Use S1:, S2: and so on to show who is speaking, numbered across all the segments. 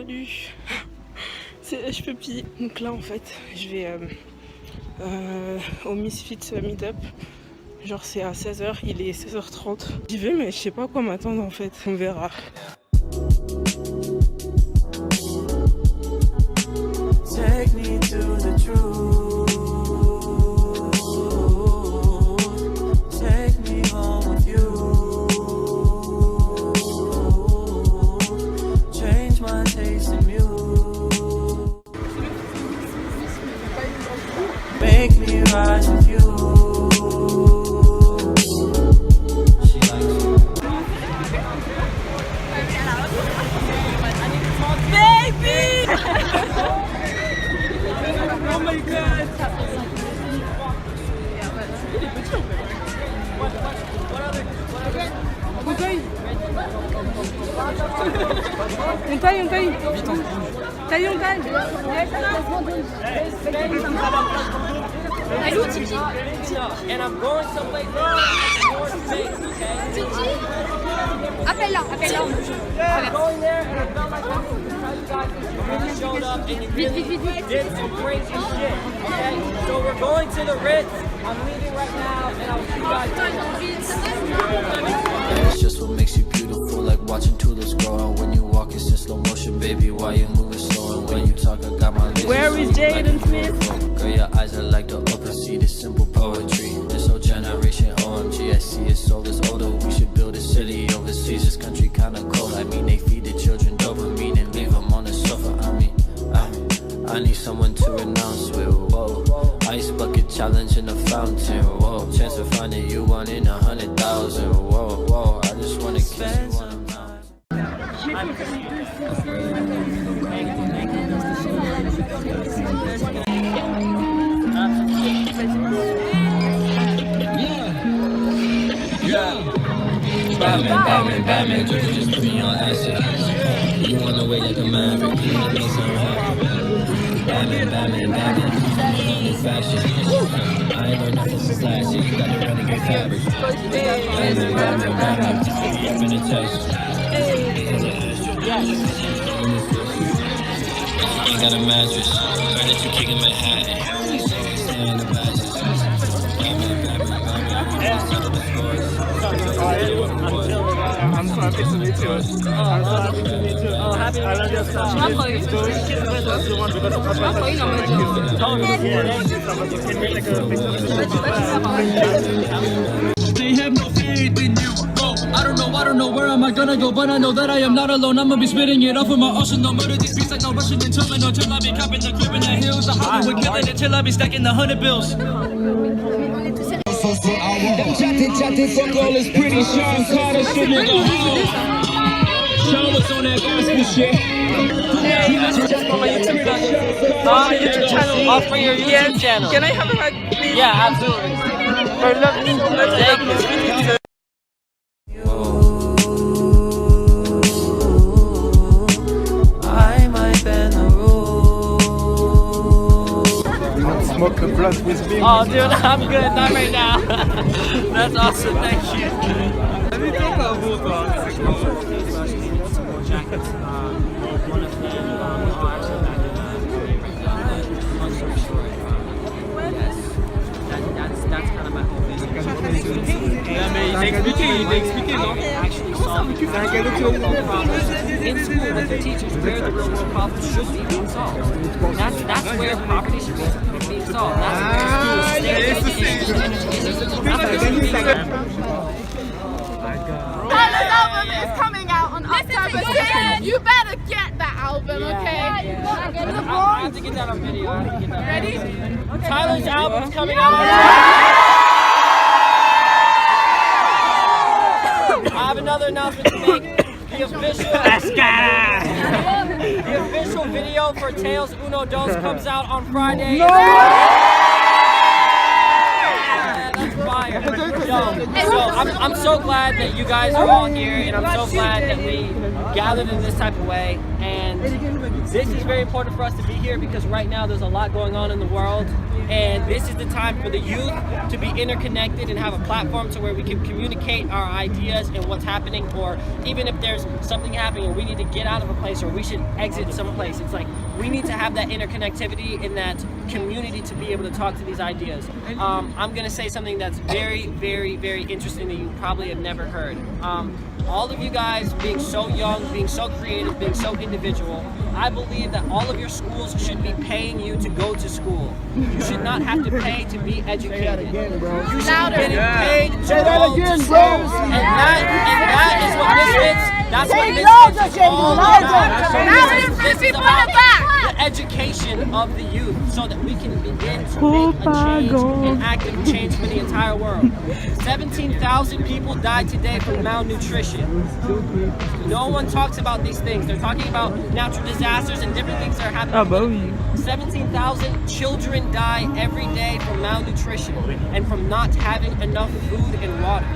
S1: Salut, c'est HP Puppy. Donc là en fait je vais au Misfits Meetup. Genre c'est à 16h, il est 16h30. J'y vais mais je sais pas à quoi m'attendre en fait, on verra.
S2: Take me to the truth. Take me home with you. Change my taste in you. Make me rise with you. She likes you. Baby! Oh my god!
S1: On taille. On taille.
S3: Allô Titi. And I'm going someplace more space, okay? Titi. Appelle-la. I'm going there and I felt like I could tell you guys that you really showed up and you really did some crazy shit, okay? So we're going to the Ritz. I'm leaving right now and I'll see you guys later.
S2: It's just what makes you beautiful, like watching tulips grow. And when you walk, it's in slow motion, baby. Why you moving slow? And when you talk, I got my.
S1: Where is Jaden Smith?
S2: Girl, your eyes are like the open sea, this simple poetry. This whole generation, OMG, I see its soul is older. We should build a city overseas. This country kinda cold. I mean, they feed the children dopamine and leave them on the sofa. I need someone to renounce with. Whoa, ice bucket challenge in the fountain. Whoa, chance of finding you 1 in 100,000. Whoa, I just wanna kiss you one of mine. Batman, just put me on acid. You on the way like a maverick, you know me so happy. Batman, new fashion. I ain't learned nothing since last year, you got the renegade fabric. Batman, up in the text. I got a mattress, heard that you kicking my hat. Stay in the mattress.
S4: I'm so happy to meet you. I'm so happy to meet you. Oh, happy I love your son. That's the one because of what I They have no faith in you. I don't know where am I gonna go, but I know that I am not alone. I'ma be spitting it off with my ocean. No murder these beats like no Russian terminal. Till I be copping the crib in the hills. The Hollywood killing it till I be stacking the 100 bills. Chatting, fuck all this pretty Sean Carter shit, nigga. Sean was on that gospel shit.
S3: On my YouTube channel. Off for your YouTube channel.
S1: Can I have a hug, please?
S3: Yeah, absolutely.
S1: I love you so much. Thank you.
S2: I might bend the rules.
S4: Smoke a blunt with me.
S3: Oh, dude, I'm good. Not right now. That's awesome. Thank you. That's kind of my whole thing.
S4: Yeah, mais il t'a expliqué, non?
S3: Actually solving problems in school with the teachers where the real world problems should be being solved. That's where poverty should be being solved. That's where
S5: Tyler's album is coming out on October 2nd. You better get that album, okay?
S3: I have to get that on video.
S5: Ready?
S3: Tyler's album's coming out on I have another announcement to make. The official video for Tails Uno Dos comes out on Friday. Yeah, that's fire. So I'm so glad that you guys are all here, and I'm so glad that we gathered in this type of way. And And this is very important for us to be here because right now there's a lot going on in the world, and this is the time for the youth to be interconnected and have a platform to where we can communicate our ideas and what's happening, or even if there's something happening or we need to get out of a place or we should exit someplace. It's like we need to have that interconnectivity in that community to be able to talk to these ideas. I'm going to say something that's very, very, very interesting that you probably have never heard. All of you guys being so young, being so creative, being so individual, I believe that all of your schools should be paying you to go to school. You should not have to pay to be educated. You should be getting paid to go to school. And that is what Misfits, that's what Misfits is all about. This is about the education of the youth so that we can begin to make a change, an active change for the entire world. 17,000 people died today from malnutrition. No one talks about these things. They're talking about natural disasters and different things that are happening. 17,000 children die every day from malnutrition and from not having enough food and water.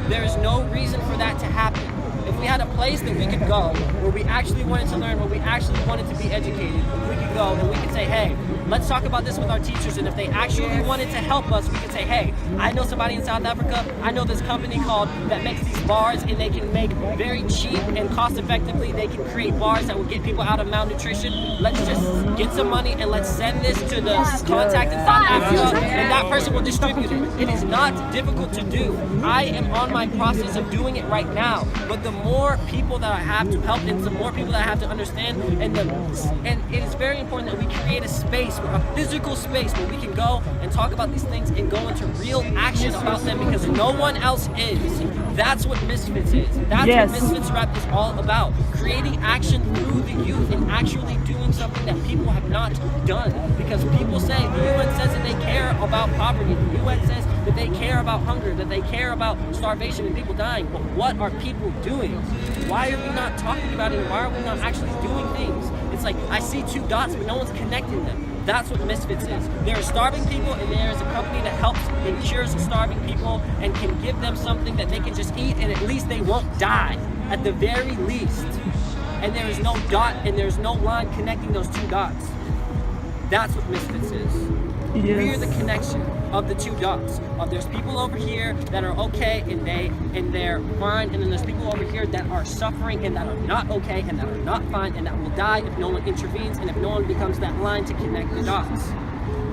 S3: There is no reason for that to happen. If we had a place that we could go where we actually wanted to learn, where we actually wanted to be educated, we could go and we could say, hey, let's talk about this with our teachers, and if they actually wanted to help us, we could say, hey, I know somebody in South Africa, I know this company that makes these bars, and they can make very cheap and cost effectively, they can create bars that will get people out of malnutrition. Let's just get some money and let's send this to the contact in South Africa, and that person will distribute it. It is not difficult to do. I am on my process of doing it right now, but the more people that I have to help and the more people that I have to understand, and it is very important that we create a space, a physical space where we can go and talk about these things and go into real action about them because no one else is. That's what Misfits is. That's what Misfits Rep is all about. Creating action through the youth and actually doing something that people have not done. Because people say, the UN says that they care about poverty. The UN says that they care about hunger, that they care about starvation and people dying. But what are people doing? Why are we not talking about it? Why are we not actually doing things? It's like, I see two dots, but no one's connecting them. That's what Misfits is. There are starving people, and there is a company that helps and cures starving people and can give them something that they can just eat, and at least they won't die, at the very least. And there is no dot, and there's no line connecting those two dots. That's what Misfits is. We're the connection of the two dots. There's people over here that are okay and they're fine, and then there's people over here that are suffering and that are not okay and that are not fine and that will die if no one intervenes and if no one becomes that line to connect the dots.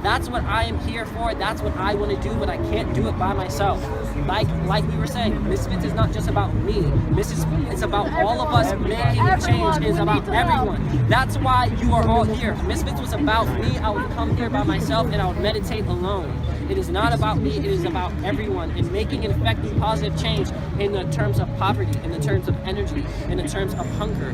S3: That's what I am here for. That's what I want to do, but I can't do it by myself. Like we were saying, Misfits is not just about me. It's about all of us making a change. It's about everyone. That's why you are all here. Misfits was about me. I would come here by myself and I would meditate alone. It is not about me, it is about everyone and making an effective positive change in the terms of poverty, in the terms of energy, in the terms of hunger.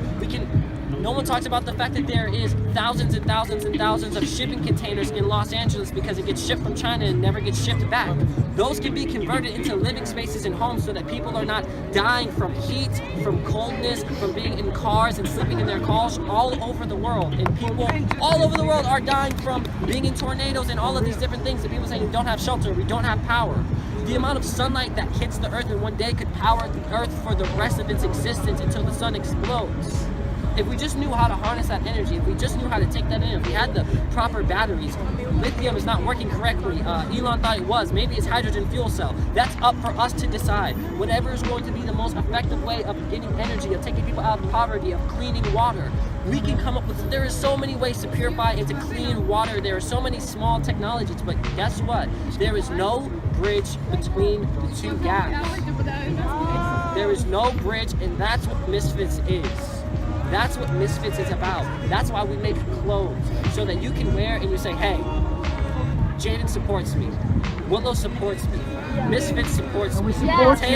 S3: No one talks about the fact that there is thousands and thousands and thousands of shipping containers in Los Angeles because it gets shipped from China and never gets shipped back. Those can be converted into living spaces and homes so that people are not dying from heat, from coldness, from being in cars and sleeping in their cars all over the world. And people all over the world are dying from being in tornadoes and all of these different things that people say we don't have shelter, we don't have power. The amount of sunlight that hits the earth in one day could power the earth for the rest of its existence until the sun explodes. If we just knew how to harness that energy, if we just knew how to take that in, if we had the proper batteries, lithium is not working correctly. Elon thought it was. Maybe it's hydrogen fuel cell. That's up for us to decide. Whatever is going to be the most effective way of getting energy, of taking people out of poverty, of cleaning water, we can come up with. There are so many ways to purify and to clean water. There are so many small technologies, but guess what? There is no bridge between the two gaps. There is no bridge, and that's what Misfits is. That's what Misfits is about. That's why we make clothes, so that you can wear and you say, hey, Jaden supports me. Willow supports me. Misfits supports me. Tails supports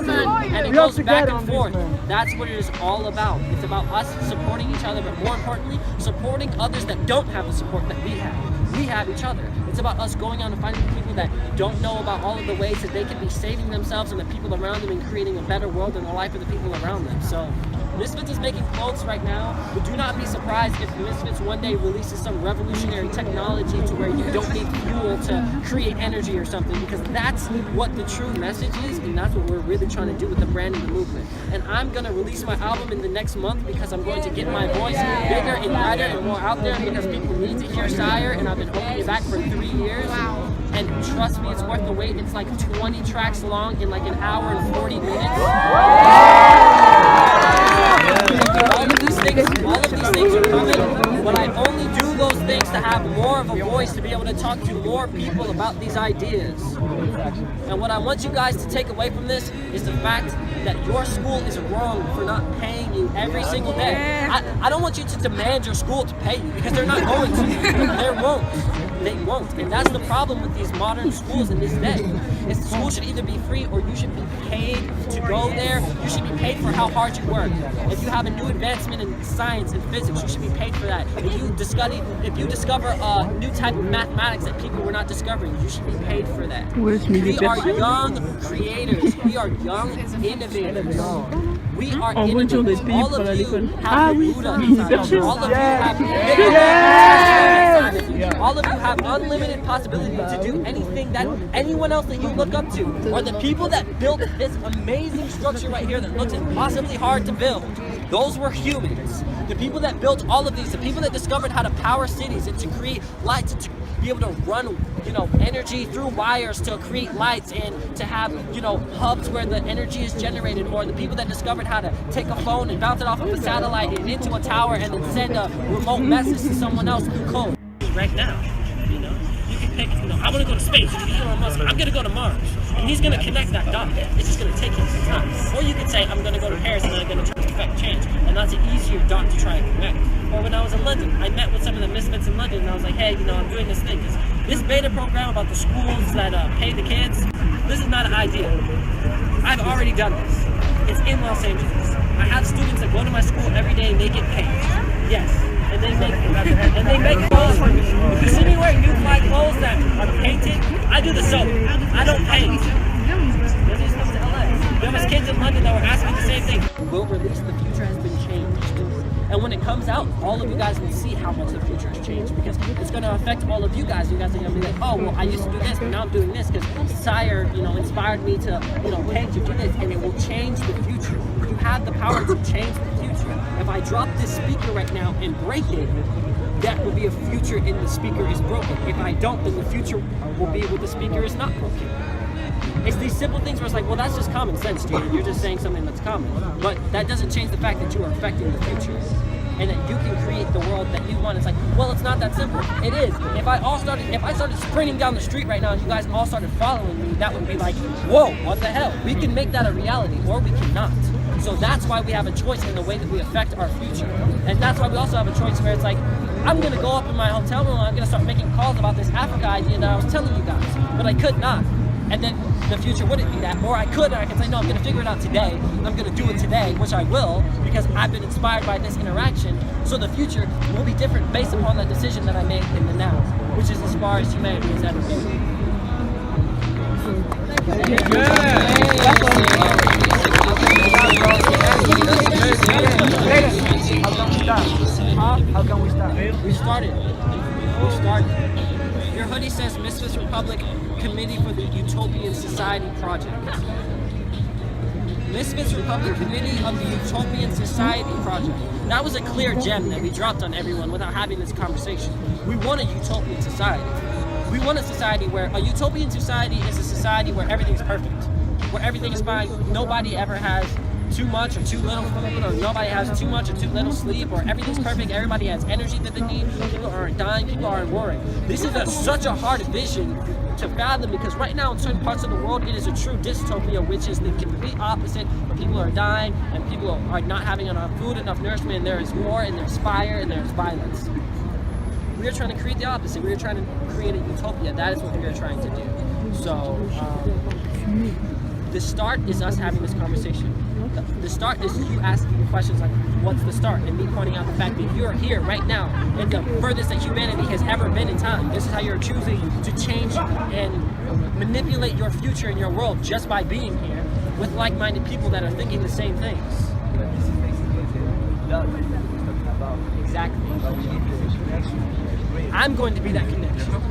S3: me. And it goes back and forth. That's what it is all about. It's about us supporting each other, but more importantly, supporting others that don't have the support that we have. We have each other. It's about us going out and finding people that don't know about all of the ways that they can be saving themselves and the people around them and creating a better world and the life of the people around them. So
S6: Misfits is making clothes right now, but do not be surprised if Misfits one day releases some revolutionary technology to where you don't need fuel to create energy or something, because that's what the true message is, and that's what we're really trying to do with the brand and the movement. And I'm gonna release my album in the next month because I'm going to get my voice bigger and brighter and more out there, because people need to hear Sire, and I've been holding it back for 3 years. And trust me, it's worth the wait. It's like 20 tracks long in like an hour and 40 minutes. All of these things are coming, but I only do those things to have more of a voice, to be able to talk to more people about these ideas. And what I want you guys to take away from this is the fact that your school is wrong for not paying you every single day. I don't want you to demand your school to pay you, because they're not going to. They won't. And that's the problem with these modern schools in this day. Is the school should either be free, or you should be paid to go there. You should be paid for how hard you work. If you have a new advancement in science and physics, you should be paid for that. If you discover a new type of mathematics that people were not discovering, you should be paid for that. We are young creators. We are young innovators. We are innovators. All of you have Buddha inside. All of you have all of you have unlimited possibility to do anything that anyone else that you look up to, or the people that built this amazing structure right here that looks impossibly hard to build. Those were humans. The people that built all of these, the people that discovered how to power cities and to create lights, and to be able to run, energy through wires to create lights, and to have, hubs where the energy is generated, or the people that discovered how to take a phone and bounce it off of a satellite and into a tower and then send a remote message to someone else through code. Right now, you can pick, I want to go to space. Elon Musk, I'm going to go to Mars. And he's going to connect that dot. It's just going to take him some time. Or you could say, I'm going to go to Paris and then I'm going to try to affect change. And that's an easier dot to try and connect. Or when I was in London, I met with some of the misfits in London, and I was like, hey, I'm doing this thing. This beta program about the schools that pay the kids, this is not an idea. I've already done this. It's in Los Angeles. I have students that go to my school every day and they get paid. Yes. And they make clothes for me. If you see me wearing new fly clothes that are painted, I do the sewing. I don't paint. There was kids in London that were asking the same thing. We'll release The Future Has Been Changed. And when it comes out, all of you guys will see how much the future has changed, because it's going to affect all of you guys. You guys are going to be like, oh, well, I used to do this, but now I'm doing this because Sire, inspired me to, paint, to do this, and it will change the future. You have the power to change the future. If I drop this speaker right now and break it, that will be a future in the speaker is broken. If I don't, then the future will be where the speaker is not broken. It's these simple things where it's like, well, that's just common sense, Jaden. You're just saying something that's common. But that doesn't change the fact that you are affecting the future, and that you can create the world that you want. It's like, well, it's not that simple. It is. If I started sprinting down the street right now and you guys all started following me, that would be like, whoa, what the hell? We can make that a reality, or we cannot. So that's why we have a choice in the way that we affect our future. And that's why we also have a choice where it's like, I'm gonna go up in my hotel room and I'm gonna start making calls about this Africa idea that I was telling you guys, but I could not. And then the future wouldn't be that. Or I could, and I can say, no, I'm going to figure it out today. I'm going to do it today, which I will, because I've been inspired by this interaction. So the future will be different based upon that decision that I made in the now, which is as far as humanity has ever been. How can we start? We started. Your hoodie says Misfits Republic Committee for the Utopian Society Project. Misfits Republic Committee of the Utopian Society Project. That was a clear gem that we dropped on everyone without having this conversation. We want a utopian society. We want a society where a utopian society is a society where everything's perfect, where everything is fine, nobody ever has too much or too little food, or nobody has too much or too little sleep, or everything's perfect, everybody has energy that they need, people aren't dying, people aren't worrying. This is such a hard vision to fathom, because right now in certain parts of the world it is a true dystopia, which is the complete opposite, where people are dying and people are not having enough food, enough nourishment, and there is war and there's fire and there's violence. We are trying to create the opposite. We are trying to create a utopia. That is what we are trying to do. So the start is us having this conversation. The start is you asking me questions like, what's the start? And me pointing out the fact that you're here right now and the furthest that humanity has ever been in time. This is how you're choosing to change and manipulate your future and your world just by being here with like-minded people that are thinking the same things. Exactly. I'm going to be that connection.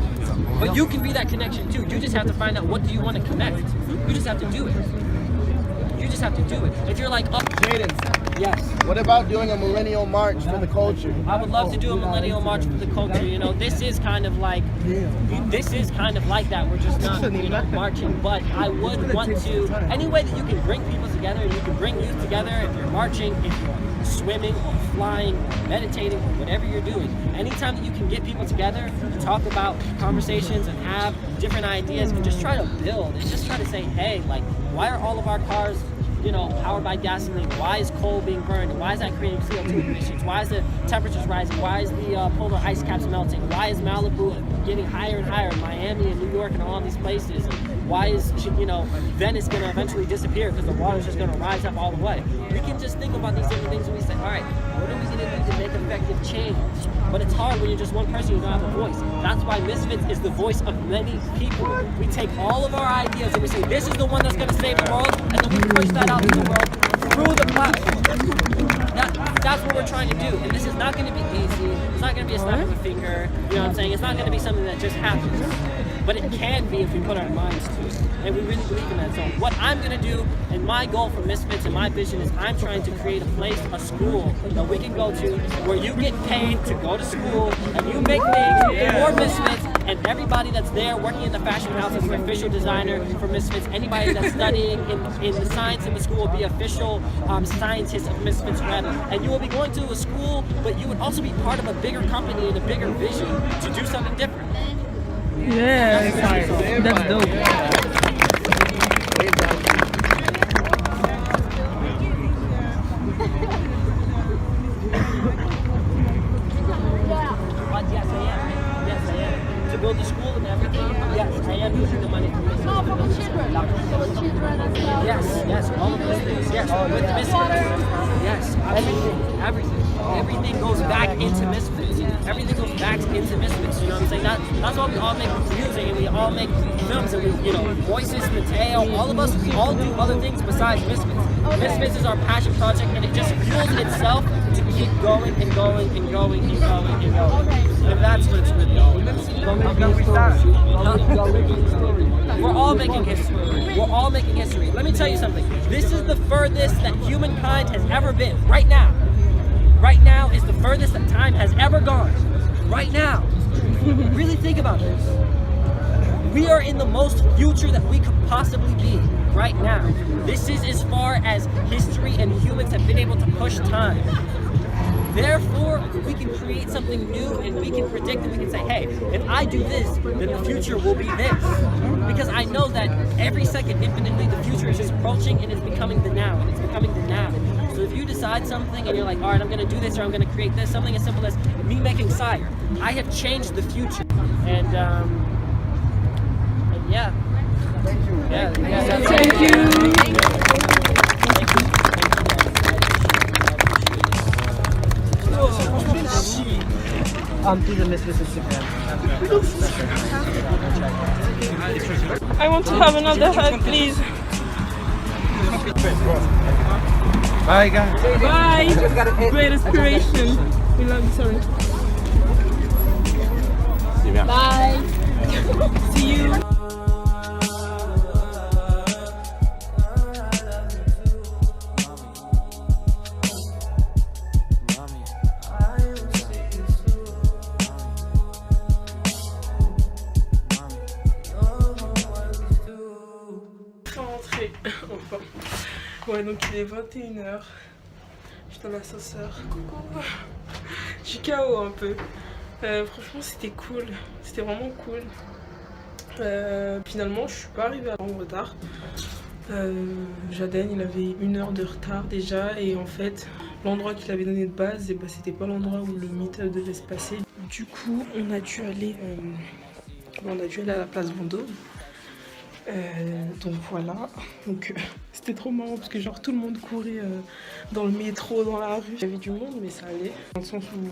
S6: But you can be that connection too. You just have to find out what do you want to connect. You just have to do it. You just have to do it. If you're like, oh,
S7: Jaden,
S6: yes.
S7: what about doing a millennial march for the culture?
S6: I would love to do a millennial march for the culture. You know, this is kind of like that. We're just not, marching. But I would want to, any way that you can bring people together, and you can bring youth together, if you're marching, if you're swimming, or flying, or meditating, or whatever you're doing. Anytime that you can get people together and talk about conversations and have different ideas and just try to build and just try to say, hey, like, why are all of our cars, powered by gasoline? Why is coal being burned? Why is that creating CO2 emissions? Why is the temperatures rising? Why is the polar ice caps melting? Why is Malibu getting higher and higher? Miami and New York and all these places. Why is, Venice going to eventually disappear because the water's just going to rise up all the way? We can just think about these different things and we say, all right, what are we going to do to make effective change? But it's hard when you're just one person, you don't have a voice. That's why Misfits is the voice of many people. We take all of our ideas and we say, this is the one that's going to save the world, and then we push that out to the world through the platform. That's what we're trying to do. And this is not going to be easy. It's not going to be a snap of a finger. You know what I'm saying? It's not going to be something that just happens. But it can be if we put our minds to it. And we really believe in that. So what I'm going to do, and my goal for Misfits and my vision is I'm trying to create a place, a school that we can go to where you get paid to go to school and you make things for Misfits, and everybody that's there working in the fashion house as an official designer for Misfits, anybody that's studying in the science in the school will be official scientists of Misfits Red. And you will be going to a school, but you would also be part of a bigger company and a bigger vision to do something different.
S1: Yeah, that's dope.
S6: But yes, I am. Yes, I am. To build the school and everything, yes, I am using the money from Misfits.
S5: No, for the children. For the children and stuff.
S6: Yes, all of those things. Yes, with Misfits. Yes, everything goes back into Misfits. Everything goes back into Misfits. You know what I'm saying? That's why we all make music and we all make films and we, Voices, Mateo, all of us, we all do other things besides Misfits. Okay. Misfits is our passion project, and it just fuels itself to keep going and going and going and going and going. Okay. And that's what it's really all about. We're all making history. We're all making history. Let me tell you something. This is the furthest that humankind has ever been. Right now. Right now is the furthest that time has ever gone. Right now. Really think about this. We are in the most future that we could possibly be right now. This is as far as history and humans have been able to push time. Therefore, we can create something new and we can predict and we can say, hey, if I do this, then the future will be this. Because I know that every second infinitely the future is just approaching and it's becoming the now, and it's becoming the now. So if you decide something and you're like, all right, I'm going to do this or I'm going to create this, something as simple as me making Sire, I have changed the future. And yeah.
S7: Thank you.
S6: Yeah.
S1: Thank you.
S6: Do the Misfits Instagram.
S1: I want to have another hug, please.
S7: Bye, guys.
S1: Bye. Great inspiration. We love you, sorry. Bye. See you. Enfin. Ouais, donc il est 21h. Je suis dans l'ascenseur. Coucou. Je suis KO un peu. Franchement, c'était cool. C'était vraiment cool. Finalement, je suis pas arrivée en retard. Jaden, il avait 1 heure de retard déjà. Et en fait, l'endroit qu'il avait donné de base, bah, c'était pas l'endroit où le meet-up devait se passer. Du coup, on a dû aller à la place Vendôme. Donc voilà, donc c'était trop marrant parce que genre tout le monde courait dans le métro, dans la rue. Il y avait du monde mais ça allait, dans le sens où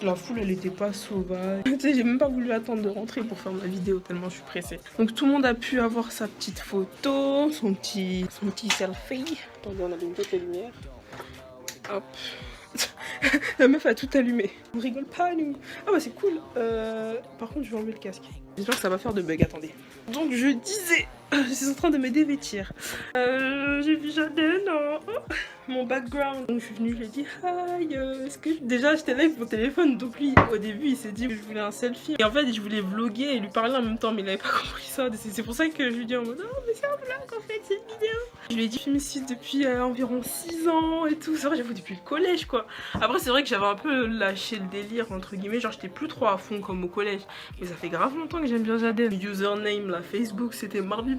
S1: la foule elle était pas sauvage. Tu sais, j'ai même pas voulu attendre de rentrer pour faire ma vidéo tellement je suis pressée. Donc tout le monde a pu avoir sa petite photo, son petit selfie. Attendez, on allume peut-être les lumières. Hop. La meuf a tout allumé. On rigole pas, nous. Ah bah c'est cool. Par contre, je vais enlever le casque. J'espère que ça va faire de bug, attendez. Donc je disais, je suis en train de me dévêtir. J'ai vu Jaden, mon background. Donc je suis venue, je lui ai dit hi, est-ce que déjà j'étais là avec mon téléphone. Donc lui au début il s'est dit que je voulais un selfie. Et en fait je voulais vlogger et lui parler en même temps, mais il avait pas compris ça. C'est pour ça que je lui dis en mode oh mais c'est un vlog en fait, c'est une vidéo. Je lui ai dit je me suis depuis environ 6 ans et tout. C'est vrai, j'avoue depuis le collège quoi. Après c'est vrai que j'avais un peu lâché le délire entre guillemets, genre j'étais plus trop à fond comme au collège. Mais ça fait grave longtemps que j'aime bien Jaden. Username là, Facebook c'était MarmyBersmith.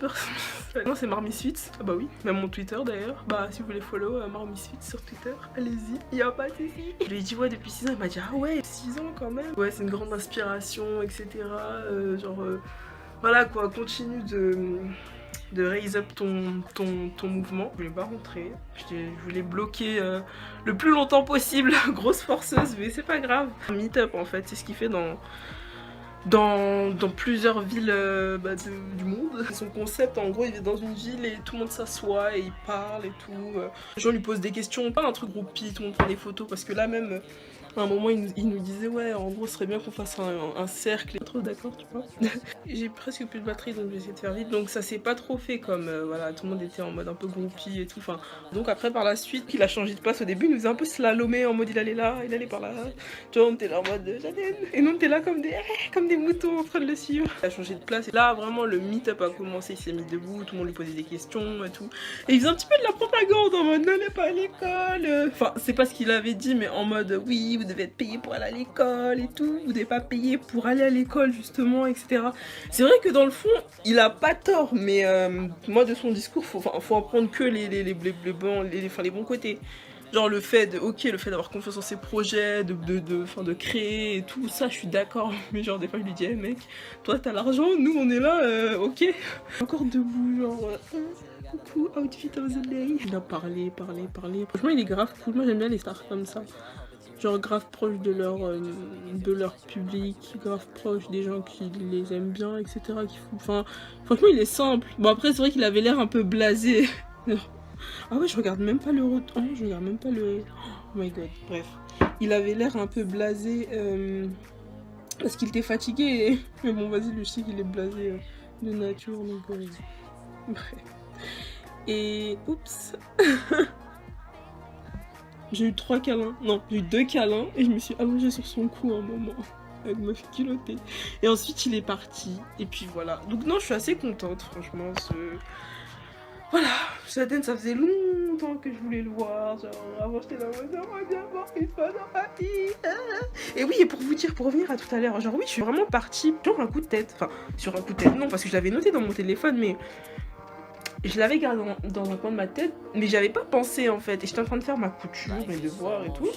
S1: Non c'est MarmySweets. Ah bah oui, même mon Twitter d'ailleurs. Bah si vous voulez follow MarmySweets sur Twitter, allez-y, y'a pas de soucis. Je lui ai dit ouais depuis 6 ans, il m'a dit ah ouais 6 ans quand même. Ouais c'est une grande inspiration etc. Voilà quoi, continue de raise up ton mouvement. Je voulais pas rentrer, je voulais bloquer le plus longtemps possible, grosse forceuse, mais c'est pas grave. Meetup en fait, c'est ce qu'il fait dans plusieurs villes du monde. Son concept en gros il est dans une ville et tout le monde s'assoit et il parle et tout. Les gens lui posent des questions, pas un truc groupie, tout le monde prend des photos parce que là même à un moment il nous disait ouais en gros ce serait bien qu'on fasse un cercle et trop d'accord tu vois. J'ai presque plus de batterie donc je vais essayer de faire vite, donc ça s'est pas trop fait comme voilà tout le monde était en mode un peu groupie et tout, enfin donc après par la suite il a changé de place. Au début il nous faisait un peu slalomé en mode il allait là, il allait par là, tu vois on était là en mode Jaden et nous on était là comme des moutons en train de le suivre. Il a changé de place et là vraiment le meet-up a commencé, il s'est mis debout, tout le monde lui posait des questions et tout et il faisait un petit peu de la propagande en mode n'allez pas à l'école, enfin c'est pas ce qu'il avait dit mais en mode oui vous devez être payé pour aller à l'école et tout, vous devez pas payer pour aller à l'école justement etc. C'est vrai que dans le fond il a pas tort mais moi de son discours faut en prendre que les bons côtés. Genre le fait d'avoir confiance en ses projets, de créer et tout ça je suis d'accord, mais genre des fois je lui dis hey, mec toi t'as l'argent, nous on est là ok. Encore debout genre coucou outfit of the day. Il a parlé. Franchement il est grave cool, moi j'aime bien les stars comme ça. Genre grave proche de leur public, grave proche des gens qui les aiment bien, etc. Enfin, franchement, il est simple. Bon, après, c'est vrai qu'il avait l'air un peu blasé. Ah ouais, je regarde même pas le retour. Je regarde même pas le... Oh my god, bref. Il avait l'air un peu blasé parce qu'il était fatigué. Mais bon, vas-y, lui, je sais qu'il est blasé de nature, donc... Bref. Et... Oups. J'ai eu 3 câlins, non, j'ai eu 2 câlins et je me suis allongée sur son cou un moment. Elle m'a fait culotter. Et ensuite il est parti. Et puis voilà. Donc non, je suis assez contente, franchement. Voilà, Jaden, ça faisait longtemps que je voulais le voir. Genre, avant j'étais là, j'aimerais bien voir une fois dans ma vie. Et oui, et pour vous dire, pour revenir à tout à l'heure, genre oui, je suis vraiment partie sur un coup de tête. Enfin, sur un coup de tête, non, parce que je l'avais noté dans mon téléphone, mais... Je l'avais gardé dans un coin de ma tête, mais j'avais pas pensé en fait. Et j'étais en train de faire ma couture, mes devoirs et tout.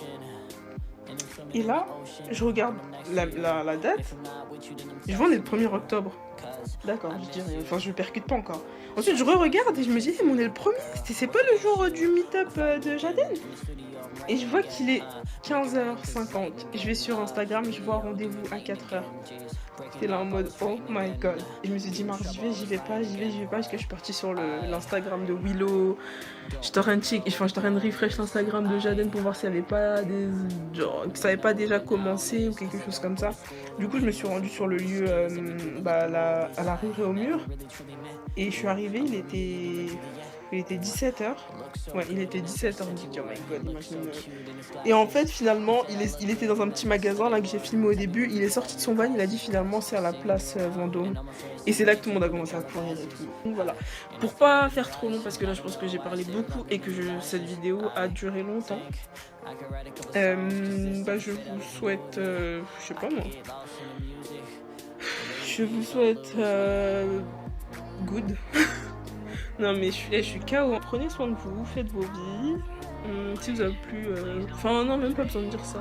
S1: Et là, je regarde la date. Je vois on est le 1er octobre. D'accord, je dis rien. Enfin, je percute pas encore. Ensuite, je re-regarde et je me dis, mais on est le 1er. C'est pas le jour du meet-up de Jaden. Et je vois qu'il est 15h50. Je vais sur Instagram et je vois rendez-vous à 4h. J'étais là en mode oh my god. Et je me suis dit Marc, j'y vais pas parce que je suis partie sur l'Instagram de Willow. J'étais en train de refresh l'Instagram de Jaden pour voir s'il n'y avait pas que ça avait pas déjà commencé ou quelque chose comme ça. Du coup je me suis rendue sur le lieu à la rue Réaumur. Et je suis arrivée, il était 17h. Ouais, il était 17h. Je me suis dit, oh my god, imagine. Et en fait, finalement, il était dans un petit magasin là que j'ai filmé au début. Il est sorti de son van, il a dit finalement c'est à la place Vendôme. Et c'est là que tout le monde a commencé à courir et tout. Donc voilà. Pour pas faire trop long, parce que là je pense que j'ai parlé beaucoup et que cette vidéo a duré longtemps. Je vous souhaite. Je sais pas moi. Je vous souhaite. Good. Non mais je suis KO. Prenez soin de vous, faites vos vies. Si vous avez plus... Enfin non, même pas besoin de dire ça.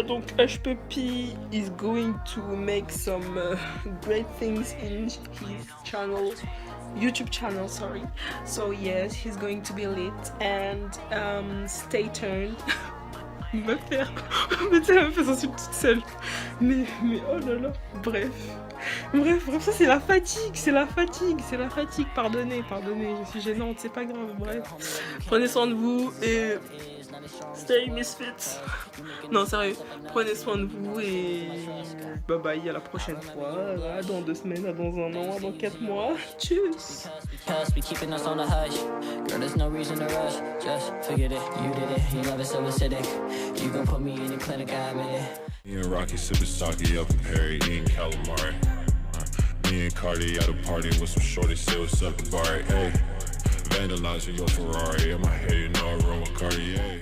S1: Donc HPP is going to make some great things in his channel. YouTube channel, sorry. So yes, he's going to be lit and stay tuned. Il va faire... Mais tu sais, elle me fait s'insulter toute seule. Mais oh là là, bref, ça c'est la fatigue, pardonnez, je suis gênante, c'est pas grave, bref. Prenez soin de vous et stay misfits. Non, sérieux, prenez soin de vous et bye bye, à la prochaine fois, dans 2 semaines, dans 1 an, dans 4 mois. Tchuss.
S2: Cause be keeping us on the hush. Girl, there's no reason to rush. Just forget it, you did it. Your love is so acidic. You gon' put me in your clinic, I admit it.
S8: Me and Rocky sipping sake up in Perry, eating calamari. Me and Cardi at a party with some shorty, say what's up to Barry. Hey, vandalizing your Ferrari in my head, you know I run with Cartier.